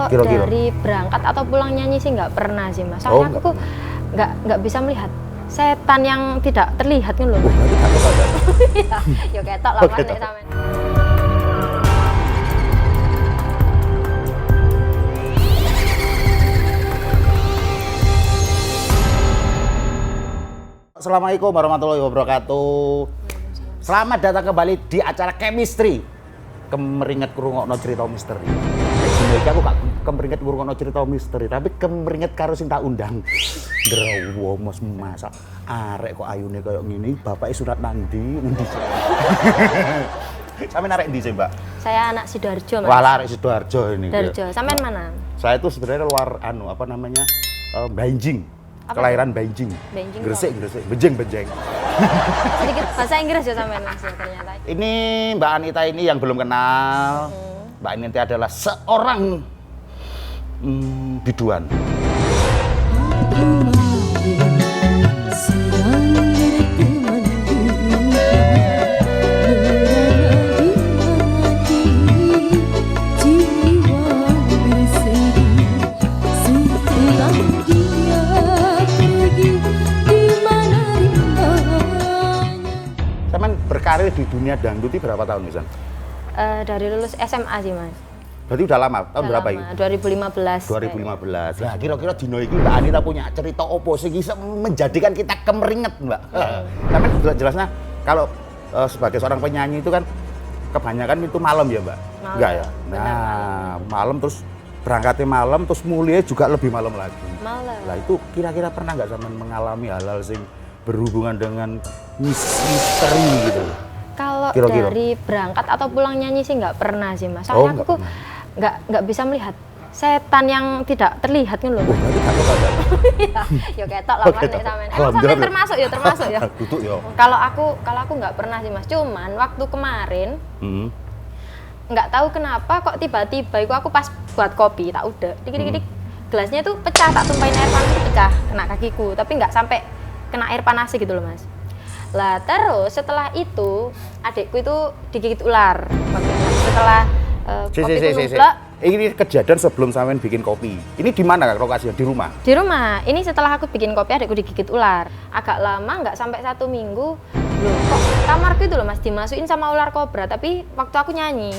Kalau Kira-kira dari berangkat atau pulang nyanyi sih nggak pernah sih mas. Soalnya aku nggak bisa melihat setan yang tidak terlihat kan loh. berarti gak ada. Ya ketok lah mas nek sampean. Assalamualaikum warahmatullahi wabarakatuh. Selamat datang kembali di acara Chemistry. Kemeringet ngrungokno cerita misteri. Dino iki aku gak kemeringet ngrungokno cerita misteri, tapi kemeringet karo sing tak undang. Ndrowo mos masak arek kok ayune koyo ngene, bapake surat nandi. Sampeyan arek ndi sih, Mbak? Saya anak Sidoarjo mas. Wah, arek Sidoarjo ini. Sidoarjo. Sampean mana? Saya itu sebenarnya luar apa namanya? Banjing. Kelahiran Banjing. Banjing. Gresik, Bejeng. Sedikit bahasa Inggris ya sampean mas ya ternyata. Ini Mbak Anita ini yang belum kenal. Mbak Anita adalah seorang biduan. Berkarir di dunia dangdut itu berapa tahun misalnya? Dari lulus SMA sih mas. Berarti udah lama? Tahun Udah berapa lama, itu? 2015. 2015. Nah, kira-kira dino iki Mbak Anita punya cerita opo sing bisa menjadikan kita kemeringet, Mbak? Tapi jelasnya kalau sebagai seorang penyanyi itu kan kebanyakan itu malam ya, Mbak? Malam. Enggak ya? Benar, Nah, malam terus berangkatnya malam terus mulia juga lebih malam lagi. Malam. Lah itu kira-kira pernah nggak sampean mengalami hal-hal sing berhubungan dengan misteri gitu? Kalau Kira-kira. dari berangkat atau pulang nyanyi sih nggak pernah sih mas. Soalnya aku nggak bisa melihat setan yang tidak terlihat kan loh. Oh, berarti gak ada. Ya ketok lah mas nek sampean. Emang sampean termasuk ya. Tutuk ya. Kalau aku nggak pernah sih mas. Cuman waktu kemarin nggak tahu kenapa kok tiba-tiba aku pas buat kopi tak udah dikit-dikit gelasnya tuh pecah, tak tumpahin air panas itu pecah kena kakiku, tapi nggak sampai kena air panas gitu loh mas. Lah terus setelah itu adikku itu digigit ular. Setelah kopi itu numplek. Ini kejadian sebelum sampean bikin kopi. Ini di mana lokasinya? Di rumah? Di rumah. Ini setelah aku bikin kopi adikku digigit ular. Agak lama nggak sampai 1 minggu. Loh kok kamarku itu loh mas dimasukin sama ular kobra. Tapi waktu aku nyanyi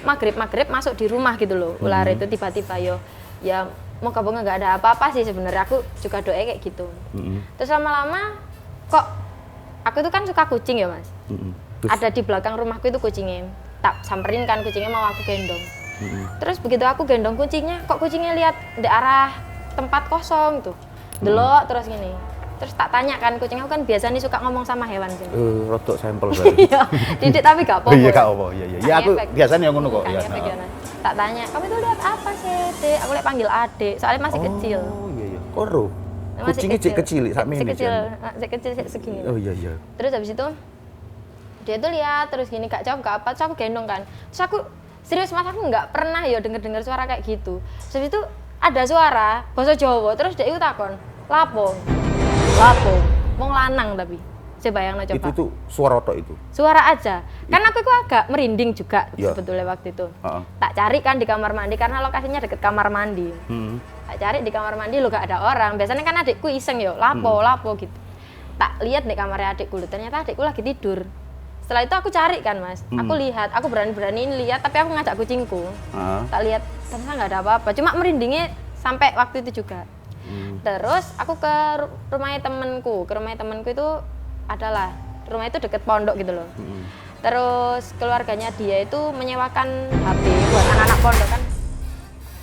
maghrib masuk di rumah gitu loh. Ular itu tiba-tiba ya moga-moga nggak ada apa-apa sih sebenarnya. Aku juga doa kayak gitu. Terus lama-lama kok aku tuh kan suka kucing ya mas. Ada di belakang rumahku itu kucingnya. Tak samperin kan kucingnya mau aku gendong. Terus begitu aku gendong kucingnya, kok kucingnya lihat di arah tempat kosong tuh. Delok terus gini. Terus tak tanya kan kucing aku kan biasanya suka ngomong sama hewan sih. Rodok sampel saya. Iya, didik tapi gak apa-apa. Iya gak apa. Iya. Ya aku biasanya ngono kok. Ya. Tak tanya, kamu itu lihat apa sih, Dek? Aku lihat panggil Adek, soalnya masih kecil. Oh iya. Koro. Kucingnya cek kecil, sak mini. Cek kecil segini. Oh iya. Terus habis itu dia tuh lihat terus gini gak jawab gak apa, terus aku gendong kan. Terus aku serius mas aku nggak pernah ya denger suara kayak gitu. Terus itu ada suara basa Jawa, terus dia itu takon, lapo, wong lanang tapi. Saya bayangin coba. Itu tuh suara tok itu. Suara aja. Kan aku itu agak merinding juga sebetulnya waktu itu. Tak cari kan di kamar mandi karena lokasinya deket kamar mandi. Tak cari di kamar mandi lo gak ada orang. Biasanya kan adikku iseng yo, lapo gitu. Tak lihat di kamarnya adikku, ternyata adikku lagi tidur. Setelah itu aku cari kan mas, aku lihat, aku berani-beraniin lihat, tapi aku ngajak kucingku. Tak lihat, ternyata nggak ada apa-apa, cuma merindingnya sampai waktu itu juga. Terus aku ke rumahnya temenku itu adalah, rumah itu deket pondok gitu loh. Terus keluarganya dia itu menyewakan HP buat anak-anak pondok kan.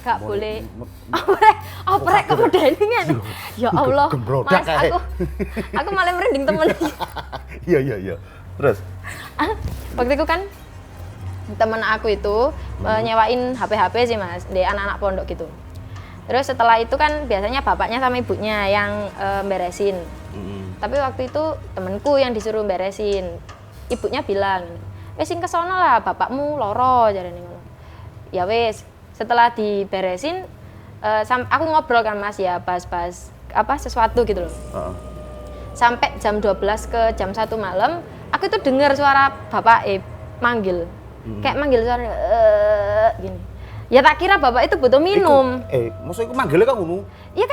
Gak boleh, oprek kemudian ya Allah, mas aku malah merinding temen. Iya. Terus? Waktu itu kan temen aku itu nyewain HP sih mas di anak-anak pondok gitu. Terus setelah itu kan biasanya bapaknya sama ibunya yang beresin. Tapi waktu itu temenku yang disuruh beresin. Ibunya bilang, sing kesono lah bapakmu loro jarene ngono. Ya wes, setelah diberesin aku ngobrol kan mas ya bahas sesuatu gitu loh. Sampai jam 12 ke jam 1 malam aku tuh dengar suara bapak manggil. Kayak manggil suara gini. Ya tak kira bapak itu butuh minum. Maksudnya iku manggilnya kok ngono? Iya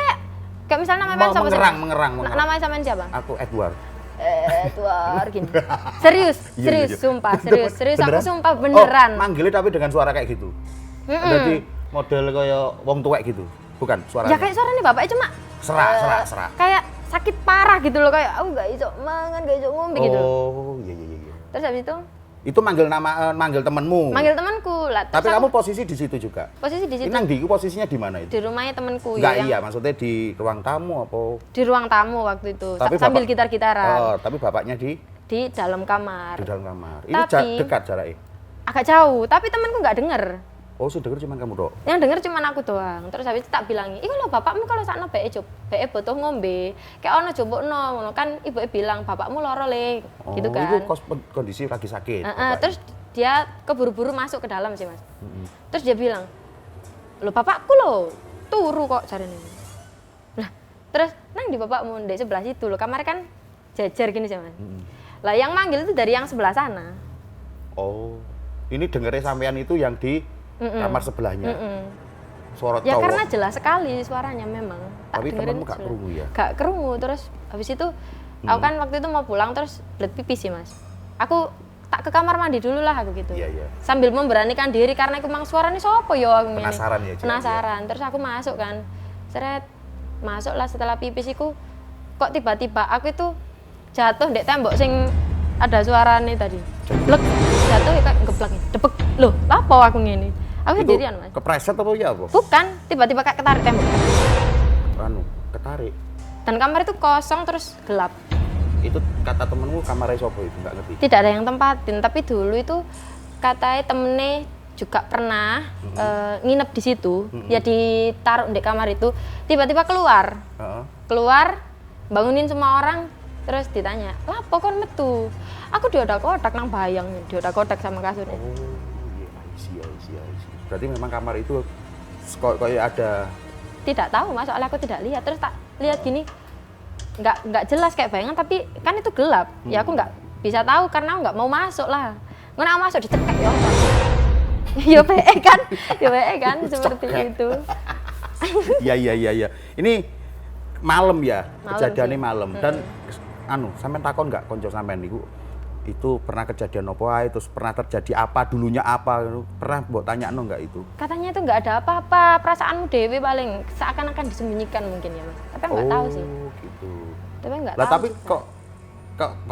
kayak misalnya namanya siapa? Mengerang. Namanya sampean siapa? Aku Edward. Edward gini. Serius, sumpah, serius. Aku Beneran? sumpah beneran. Manggilnya tapi dengan suara kayak gitu. Berarti model kayak wong tuwek gitu. Bukan suaranya. Ya kayak suaranya bapaknya cuma serak. Kayak sakit parah gitu loh, kayak aku gak iso mangan, gak iso ngombe gitu. Oh, iya. Terus habis itu manggil temenmu. manggil temanku lah. Tapi kamu posisi di situ juga. Posisi di situ. Ini di posisinya di mana itu? Di rumahnya temanku. Enggak iya, maksudnya di ruang tamu apa? Di ruang tamu waktu itu. Tapi sambil gitar-gitaran. Oh, tapi bapaknya di dalam kamar. Di dalam kamar. Ini dekat jaraknya. Agak jauh, tapi temanku nggak denger. Oh, sudah denger cuma kamu doang. Yang denger cuma aku doang. Terus habis itu tak bilangi, "Iku lho bapakmu kalau sakno beke butuh ngombe. Kayak ono jobokno ngono kan ibuke bilang bapakmu loro le." Gitu kan. Itu kondisi lagi sakit. Terus dia keburu-buru masuk ke dalam sih, Mas. Terus dia bilang, "Lho bapakku lho, turu kok jarene." Lah, terus nang di bapakmu ndek sebelah situ lho, kamar kan jajar gini sih, Mas. Lah yang manggil itu dari yang sebelah sana. Oh. Ini dengernya sampean itu yang di kamar sebelahnya. Suara ya cowok. karena jelas sekali suaranya memang. Tapi temanmu gak kerungu ya? Gak kerungu. Terus habis itu aku kan waktu itu mau pulang terus belet pipis sih, Mas. Aku tak ke kamar mandi dulu lah aku gitu. Iya. Sambil memberanikan diri karena aku mang suaranya sopo yo aku ngene. Penasaran ya, Cik? Penasaran. Terus aku masuk kan. Seret. Masuk lah setelah pipis iku kok tiba-tiba aku itu jatuh ndek tembok sing ada suarane tadi. Blek. Jatuh kayak geblek. Depek. Loh, lapo aku ngene? Aku sendirian, Mas. Kepreset apa ya apa? Bukan, tiba-tiba kayak ketarik tembok. Ketarik. Dan kamar itu kosong terus gelap. Itu kata temenmu kamarnya sopo itu? Nggak ngerti? Tidak ada yang tempatin, tapi dulu itu katanya temennya juga pernah nginep di situ. Ya ditaruh di kamar itu, tiba-tiba keluar. Keluar, bangunin semua orang, terus ditanya, "Lapo kon metu?" Aku diodak-odak nang bayang, diodak-odak sama kasurnya. Oh, iya, I see. Berarti memang kamar itu kayak ada. Tidak tahu, Mas, soalnya aku tidak lihat. Terus tak lihat gini, nggak jelas kayak bayangan, tapi kan itu gelap. Ya aku nggak bisa tahu karena aku nggak mau masuk lah. Nggak mau masuk dicekek ya. Ya PE kan seperti itu. Iya. Ini malam ya, kejadiannya sih. malam. Dan sampean takon nggak konco sampean niku itu pernah kejadian apa ae, terus pernah terjadi apa, dulunya apa, pernah mbok tanyakno nggak itu? Katanya itu nggak ada apa-apa, perasaanmu dewe paling seakan-akan disembunyikan mungkin ya, Mas. Tapi nggak tahu sih. Oh, gitu. Tapi nggak Lah tahu. tapi kok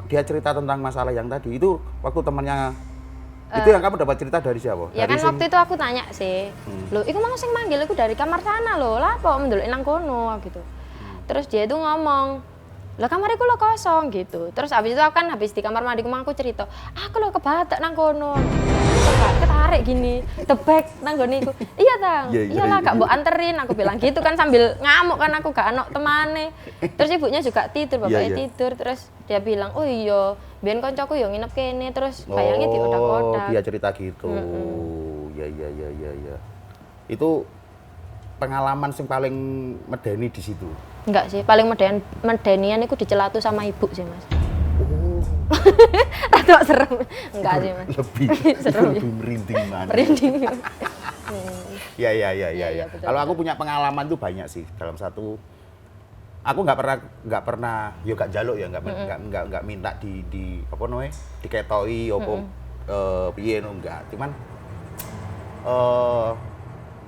dia cerita tentang masalah yang tadi itu waktu temannya itu yang kamu dapat cerita dari siapa? Ya dari kan waktu itu aku tanya sih. Loh, iku mau sing manggil iku dari kamar sana loh. Lah apa mendelok nang kono gitu. Terus dia itu ngomong, "Lah kamariku lo kosong," gitu. Terus habis itu aku kan habis di kamar mandiku aku cerita, "Aku lo kebatek nang kono." Ketarik gini, tebek nang gone iku. "Iya, Tang. Iyalah gak mbok anterin," aku bilang gitu kan sambil ngamuk kan aku gak ono temane. Terus ibunya juga tidur, bapaknya tidur. Terus dia bilang, "Oh iya, biyen koncoku yo nginep kene." Terus bayangnya diodak-odak. Dia cerita gitu. Iya. Itu pengalaman sing paling medeni di situ. Enggak sih, paling medenian itu dicelatu sama ibu sih, Mas. Oh. Rada serem. Enggak sih, Mas. Lebih merinding mana. Merinding. Iya. Betul. Kalau aku punya pengalaman tuh banyak sih dalam satu. Aku nggak pernah, yo gak jaluk ya, nggak minta di apa namanya, diketoi apa piye no enggak. Cuman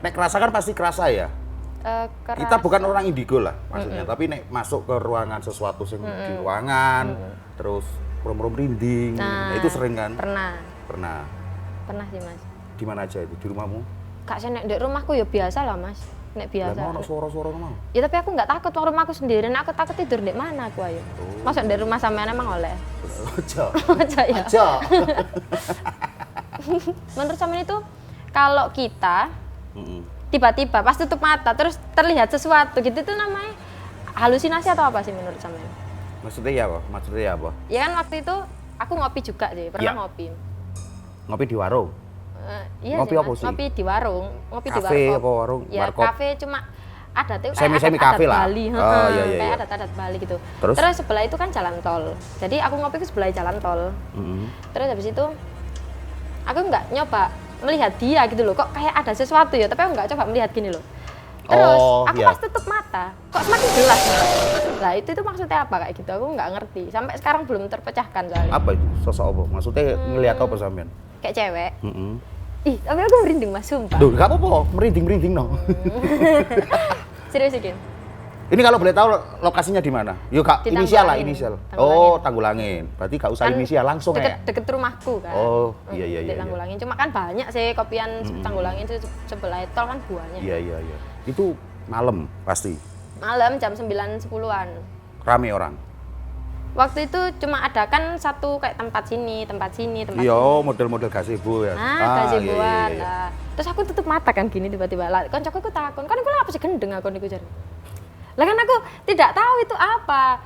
nek kerasa kan pasti kerasa ya. Kita bukan orang indigo lah maksudnya, tapi nek masuk ke ruangan sesuatu sing di ruangan, terus rom-rom rinding, itu sering kan? Pernah sih, Mas. Di mana aja itu? Di rumahmu? Kak saya nek di rumahku ya biasa lah, Mas. Nek biasa. Lah ono suara-suara mau. Ya tapi aku nggak takut waktu rumahku sendiri, aku takut tidur di mana aku ayo. Masa di rumah sampean emang oleh? Aja. Aja. Menurut sampean itu kalau kita tiba-tiba pas tutup mata terus terlihat sesuatu gitu itu namanya halusinasi atau apa sih menurut sampean? Maksudnya ya apa? Ya kan waktu itu aku ngopi juga sih, pernah ngopi. Ngopi di warung? Iya ngopi sih, apa sih? ngopi di warung, kafe apa warung? Ya warkop? kafe cuma ada tuh semi kafe lah. Bali, Iya. kayak adat Bali gitu. Terus sebelah itu kan jalan tol. Jadi aku ngopi ke sebelah jalan tol. Terus habis itu aku nggak nyoba melihat dia gitu loh, kok kayak ada sesuatu ya, tapi aku nggak coba melihat gini loh. Terus aku pas tutup mata, kok semakin jelas. Lah itu maksudnya apa kayak gitu? Aku nggak ngerti. Sampai sekarang belum terpecahkan soalnya. Apa itu? Sosok apa? Maksudnya ngelihat apa sampean? Kayak cewek. Ih, tapi aku merinding Mas, sumpah. Duh, gak apa-apa, merinding no. Serius Kin? Ini kalau boleh tahu lokasinya di mana? Yuk kak, Di inisial lah, Tanggulangin. inisial. Tanggulangin. Oh, Tanggulangin. Berarti gak usah Kan inisial langsung ya? Deket rumahku kan. Oh, iya. Di Tanggulangin. Cuma kan banyak sih kopian Tanggulangin itu sebelah tol kan banyak. Iya. Itu malam pasti. Malam jam 9.10-an. Rame orang. Waktu itu cuma ada kan satu kayak tempat sini. Iya, model-model gazebo ya. Gazeboan. Iya. Nah, terus aku tutup mata kan gini tiba-tiba. Lah, koncoku aku takon, kan aku apa sih gendeng aku niku jare. Lah kan aku tidak tahu itu apa.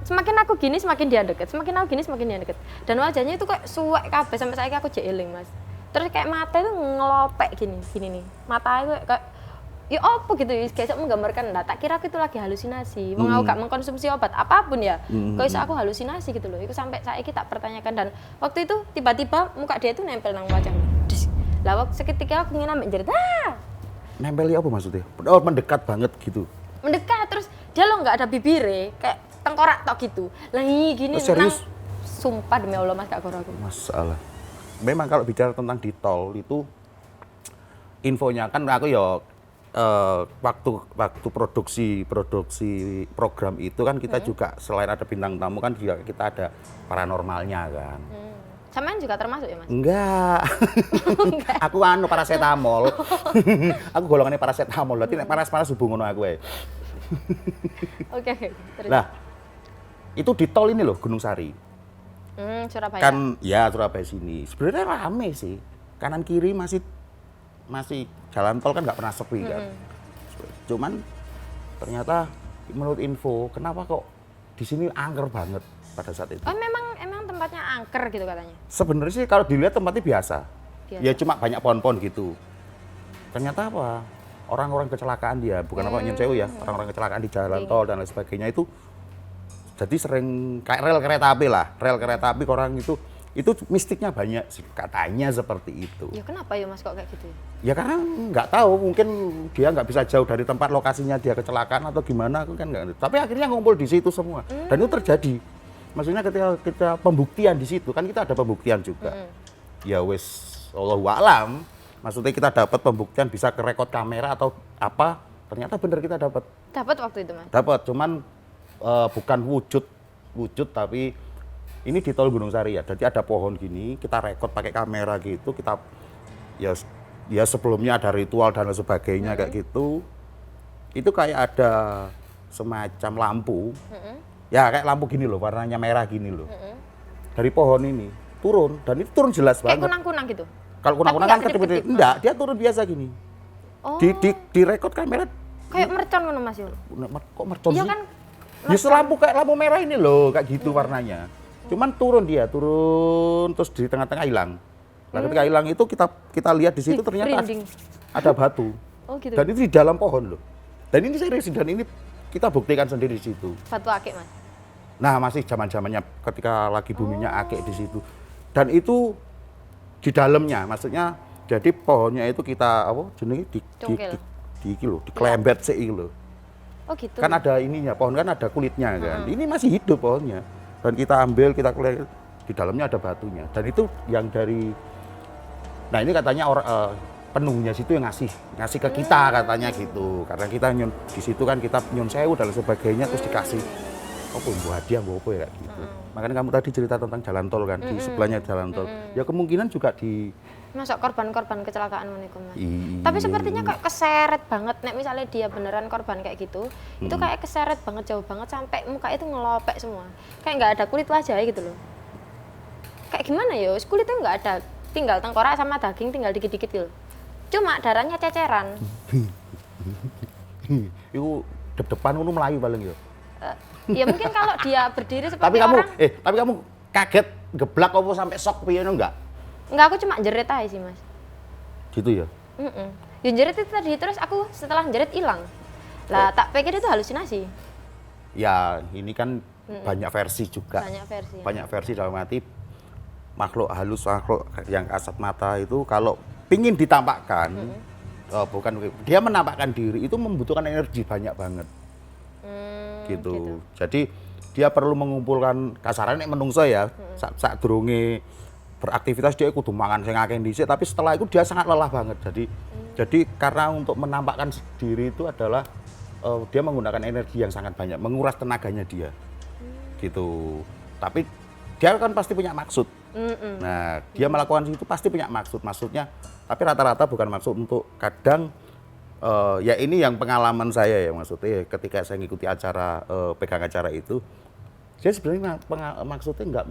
Semakin aku gini semakin dia deket, semakin aku gini semakin dia deket. Dan wajahnya itu kayak suwek kabeh sampai saiki aku jek eling, Mas. Terus kayak mata itu ngelopek gini nih. Mata aku kayak ya apa gitu, kayak menggambarkan. Nah, tak kira aku itu lagi halusinasi. Wong aku gak mengkonsumsi obat apapun ya. Kok iso aku halusinasi gitu loh. Itu sampai saiki tak pertanyakan, dan waktu itu tiba-tiba muka dia itu nempel nang wajahku. Lah waktu seketika aku ingin ambek jerit. Nempeli apa maksudnya? Oh, mendekat banget gitu. Mendekat, terus dia lo nggak ada bibire, kayak tengkorak tok gitu. Lah gini serius? Sumpah demi Allah Mas, gak koro aku. Masalah. Memang kalau bicara tentang di tol itu infonya kan aku ya waktu produksi program itu kan kita juga selain ada bintang tamu kan juga kita ada paranormalnya kan. Sampean juga termasuk ya Mas? Enggak. Aku paracetamol. Aku golongannya paracetamol. Berarti nek panas-panas hubung ngono aku ae. Oke. Nah, itu di tol ini loh Gunung Sari. Surabaya. Kan ya Surabaya sini. Sebenarnya rame sih. Kanan kiri masih jalan tol kan nggak pernah sepi kan. Cuman ternyata menurut info kenapa kok di sini angker banget pada saat itu. Oh, memang tempatnya angker gitu katanya. Sebenarnya sih kalau dilihat tempatnya biasa. Ya cuma banyak pohon-pohon gitu. Ternyata apa? Orang-orang kecelakaan dia, bukan apa nyun sewu ya, orang-orang kecelakaan di jalan tol dan lain sebagainya itu jadi sering kayak rel kereta api lah. Rel kereta api orang itu mistiknya banyak sih, katanya seperti itu. Ya kenapa ya Mas kok kayak gitu? Ya karena nggak tahu, mungkin dia nggak bisa jauh dari tempat lokasinya dia kecelakaan atau gimana, aku kan nggak. Tapi akhirnya ngumpul di situ semua, dan itu terjadi. Maksudnya ketika kita pembuktian di situ kan kita ada pembuktian juga. Ya wes, Allahu a'lam. Maksudnya kita dapat pembuktian bisa ke rekod kamera atau apa? Ternyata benar kita dapat. Dapat waktu itu Mas? Dapat, cuman bukan wujud tapi ini di tol Gunung Sari ya. Jadi ada pohon gini, kita rekod pakai kamera gitu, kita ya sebelumnya ada ritual dan sebagainya kayak gitu. Itu kayak ada semacam lampu. Ya kayak lampu gini loh, warnanya merah gini loh. Dari pohon ini turun, dan itu turun jelas banget. Kayak kunang-kunang gitu? Kalau kunang-kunang kan kedip-kedip, enggak, dia turun biasa gini. Oh. Di rekod kamera. Kayak mercon ngono Mas yo. Kok mercon sih? Iya kan? Ya lampu kayak lampu merah ini loh, kayak gitu warnanya. Cuman turun terus di tengah-tengah hilang. Nah, ketika hilang itu kita lihat di situ ternyata ada batu. Oh gitu. Dan itu di dalam pohon loh. Dan ini serius, dan ini kita buktikan sendiri di situ. Batu akik Mas? Nah, masih zaman-zamannya ketika lagi buminya akik di situ. Dan itu di dalamnya, maksudnya jadi pohonnya itu kita apa jenenge dikelembet sik iki lho. Oh gitu. Kan ada ininya, pohon kan ada kulitnya kan. Ini masih hidup pohonnya. Dan kita ambil, kita kelembet, di dalamnya ada batunya. Dan itu yang dari, nah ini katanya penuhnya situ yang ngasih ke kita katanya gitu. Karena kita nyun di situ kan kita nyun sewu dan sebagainya, terus dikasih apa buah hadiah apa ya kayak gitu. Makanya kamu tadi cerita tentang jalan tol kan, di sebelahnya jalan tol. Ya kemungkinan juga di Masa korban-korban kecelakaan meniku Mas. Iya. Tapi sepertinya kayak keseret banget. Nek misalnya dia beneran korban kayak gitu, itu kayak keseret banget, jauh banget sampai muka itu ngelopek semua. Kayak nggak ada kulit wajah gitu loh. Kayak gimana ya? Kulitnya nggak ada, tinggal tengkorak sama daging tinggal dikit-dikit gitu. Cuma darahnya ceceran. Itu depan ngono melayu paling ya. Ya mungkin kalau dia berdiri seperti Tapi kamu orang. tapi kamu kaget geblak apa sampai shock piye enggak? Enggak, aku cuma jerit aja sih Mas. Gitu ya? Ya jerit itu tadi, terus aku setelah jerit hilang. Lah tak pikir itu halusinasi. Ya ini kan banyak versi juga. Banyak versi. Banyak versi dalam arti makhluk halus, makhluk yang kasat mata itu kalau pingin ditampakkan, bukan dia menampakkan diri itu membutuhkan energi banyak banget. Gitu. Jadi dia perlu mengumpulkan kasarannya menungso ya, saat durunge beraktivitas dia kudu mangan sing akeh dhisik, tapi setelah itu dia sangat lelah banget. Jadi karena untuk menampakkan diri itu adalah dia menggunakan energi yang sangat banyak, menguras tenaganya dia. Gitu. Tapi dia kan pasti punya maksud. Nah, dia melakukan itu pasti punya maksudnya. Tapi rata-rata bukan maksud untuk kadang ya ini yang pengalaman saya ya maksudnya ketika saya ngikuti acara pegang acara itu, saya sebenarnya maksudnya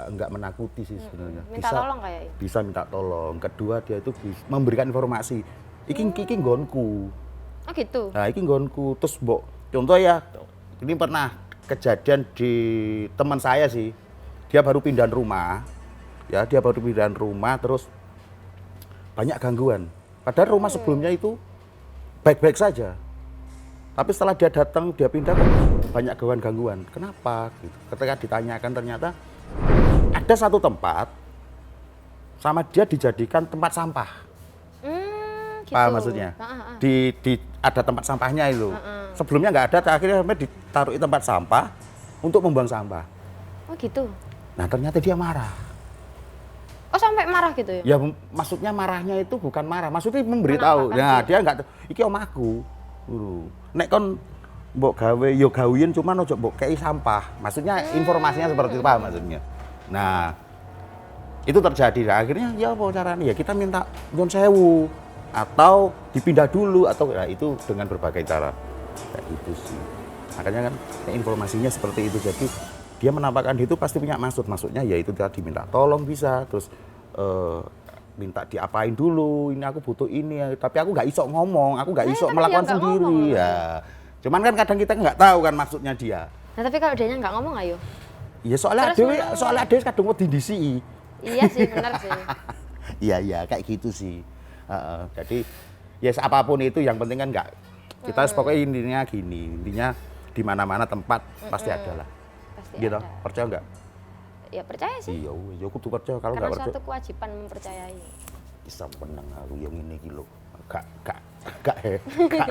nggak menakuti sih sebenarnya. Minta tolong kayak ini. Bisa minta tolong. Kedua dia itu memberikan informasi. Iki nggonku. Oh gitu. Nah, iki nggonku. Terus mbok contoh ya, ini pernah kejadian di teman saya sih. Dia baru pindahan rumah. Ya, dia baru pindahan rumah terus banyak gangguan. Padahal rumah sebelumnya itu baik-baik saja. Tapi setelah dia datang, dia pindah banyak gangguan. Kenapa? Gitu. Ketika ditanyakan ternyata ada satu tempat sama dia dijadikan tempat sampah. Gitu. Paham maksudnya? Ada tempat sampahnya itu. Sebelumnya nggak ada, akhirnya sampai ditaruh di tempat sampah untuk membuang sampah. Oh gitu. Nah ternyata dia marah. Oh sampai marah gitu ya? Ya maksudnya marahnya itu bukan marah, maksudnya memberitahu. Nah dia nggak, iki omahku. Nek kon mbok gawe yo gawein cuman ojo mbok kei sampah. Maksudnya informasinya seperti itu, paham maksudnya. Nah, itu terjadi. Nah, akhirnya ya apa caranya? Ya kita minta nyun sewu atau dipindah dulu atau ya itu dengan berbagai cara. Kayak itu sih. Makanya kan informasinya seperti itu. Jadi dia menampakkan itu pasti punya maksudnya yaitu tadi minta tolong bisa, terus minta diapain dulu, ini aku butuh ini ya, tapi aku nggak iso ngomong, aku nggak iso melakukan sendiri ngomong, ya. Cuman kan kadang kita nggak tahu kan maksudnya dia. Nah tapi kalau dianya nggak ngomong ayo? Iya soalnya dia kadang mau didisi. Iya sih benar sih. Iya kayak gitu sih. Jadi ya apapun itu yang penting kan nggak kita pokoknya intinya di mana-mana tempat pasti ada lah. Pasti gitu, ada. Percaya nggak? Ya percaya sih. Iya, ya aku tuh percaya kalau nggak percaya. Karena suatu kewajiban mempercayai. Bisa menang aku yang ini kilo. Gak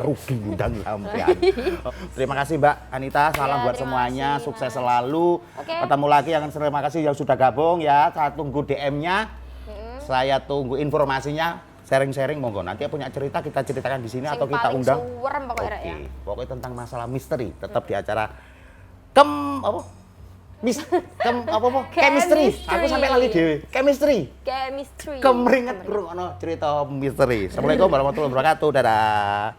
rugi undang sampean. Terima kasih Mbak Anita, salam buat semuanya, sukses selalu. Ketemu lagi, terima kasih yang sudah gabung ya. Saya tunggu DM-nya. Saya tunggu informasinya. Sharing-sharing monggo. Nanti punya cerita kita ceritakan di sini atau kita undang. Pokoknya tentang masalah misteri tetap di acara chemistry. Aku sampai lali dhewe. Chemistry. Kemringet ngrungokno cerita misteri. Assalamualaikum warahmatullahi wabarakatuh. Dadah.